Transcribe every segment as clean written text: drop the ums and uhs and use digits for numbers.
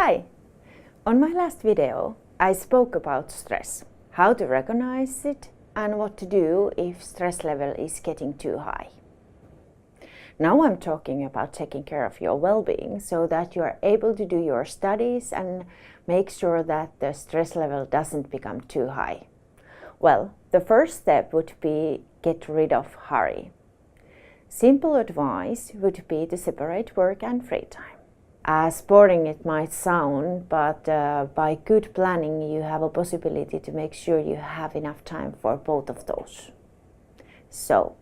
Hi! On my last video, I spoke about stress, how to recognize it and what to do if stress level is getting too high. Now I'm talking about taking care of your well-being so that you are able to do your studies and make sure that the stress level doesn't become too high. Well, the first step would be get rid of hurry. Simple advice would be to separate work and free time. As boring it might sound, but by good planning you have a possibility to make sure you have enough time for both of those. So,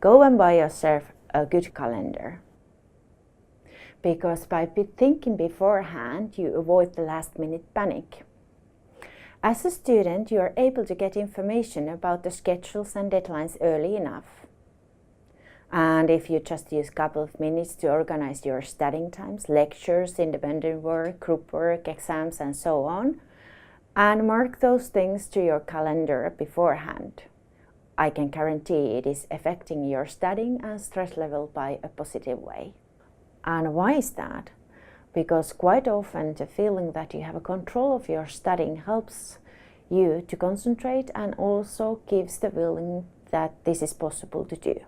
go and buy yourself a good calendar. Because by thinking beforehand, you avoid the last minute panic. As a student, you are able to get information about the schedules and deadlines early enough. And if you just use a couple of minutes to organize your studying times, lectures, independent work, group work, exams and so on, and mark those things to your calendar beforehand, I can guarantee it is affecting your studying and stress level by a positive way. And why is that? Because quite often the feeling that you have a control of your studying helps you to concentrate and also gives the feeling that this is possible to do.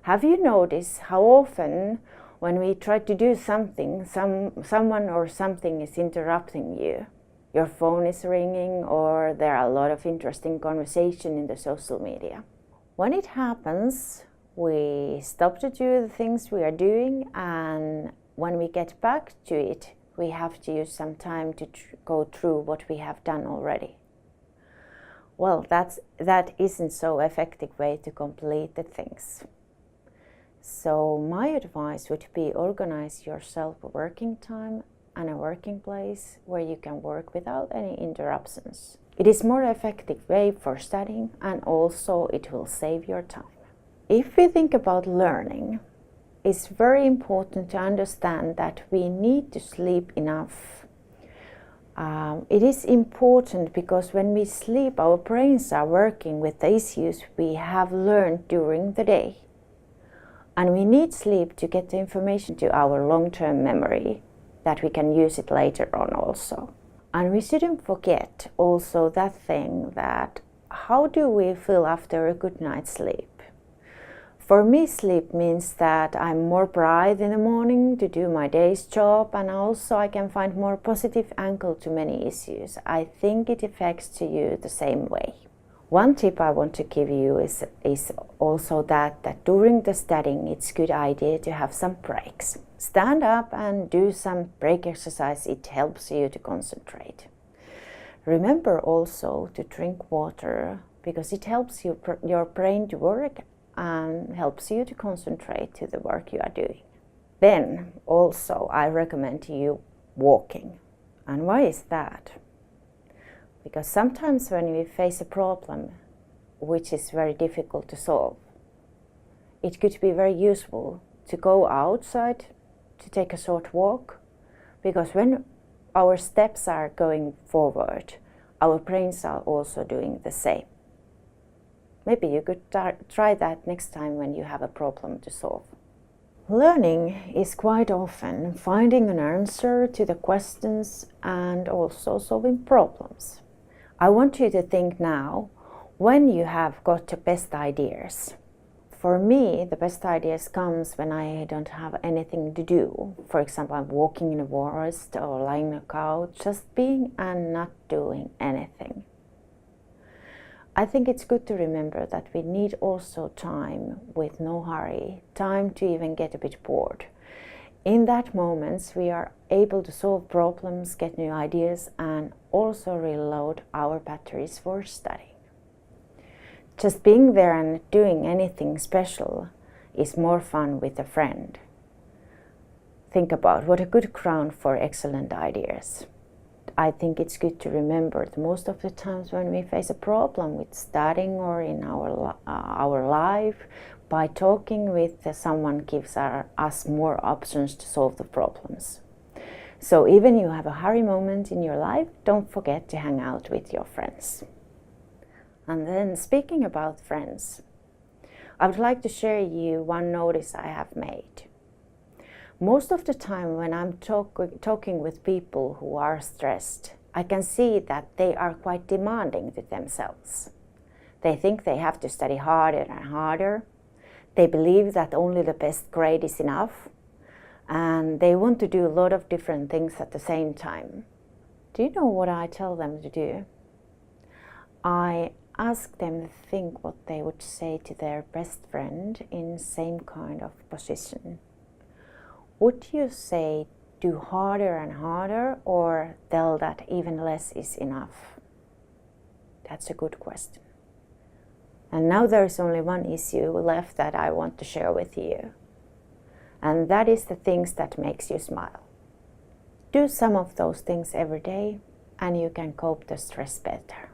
Have you noticed how often when we try to do something, someone or something is interrupting you? Your phone is ringing or there are a lot of interesting conversation in the social media. When it happens, we stop to do the things we are doing, and when we get back to it, we have to use some time to go through what we have done already. Well, that isn't so effective way to complete the things. So my advice would be organize yourself a working time and a working place where you can work without any interruptions. It is more effective way for studying and also it will save your time. If we think about learning, it's very important to understand that we need to sleep enough. It is important because when we sleep, our brains are working with the issues we have learned during the day. And we need sleep to get the information to our long-term memory, that we can use it later on also. And we shouldn't forget also that thing that how do we feel after a good night's sleep? For me, sleep means that I'm more bright in the morning to do my day's job, and also I can find more positive angle to many issues. I think it affects to you the same way. One tip I want to give you is also that during the studying it's a good idea to have some breaks. Stand up and do some break exercise, it helps you to concentrate. Remember also to drink water because it helps your brain to work and helps you to concentrate to the work you are doing. Then also I recommend you walking. And why is that? Because sometimes when we face a problem which is very difficult to solve, it could be very useful to go outside to take a short walk, because when our steps are going forward, our brains are also doing the same. Maybe you could try that next time when you have a problem to solve. Learning is quite often finding an answer to the questions and also solving problems. I want you to think now when you have got the best ideas. For me, the best ideas comes when I don't have anything to do. For example, I'm walking in a forest or lying on a couch, just being and not doing anything. I think it's good to remember that we need also time with no hurry, time to even get a bit bored. In that moments, we are able to solve problems, get new ideas, and also reload our batteries for studying. Just being there and not doing anything special is more fun with a friend. Think about what a good ground for excellent ideas. I think it's good to remember that most of the times when we face a problem with studying or in our life, by talking with someone gives us more options to solve the problems. So even you have a hurry moment in your life, don't forget to hang out with your friends. And then speaking about friends, I would like to share you one notice I have made. Most of the time when I'm talking with people who are stressed, I can see that they are quite demanding to themselves. They think they have to study harder and harder. They believe that only the best grade is enough. And they want to do a lot of different things at the same time. Do you know what I tell them to do? I ask them to think what they would say to their best friend in same kind of position. Would you say do harder and harder, or tell that even less is enough? That's a good question. And now there is only one issue left that I want to share with you. And that is the things that makes you smile. Do some of those things every day and you can cope the stress better.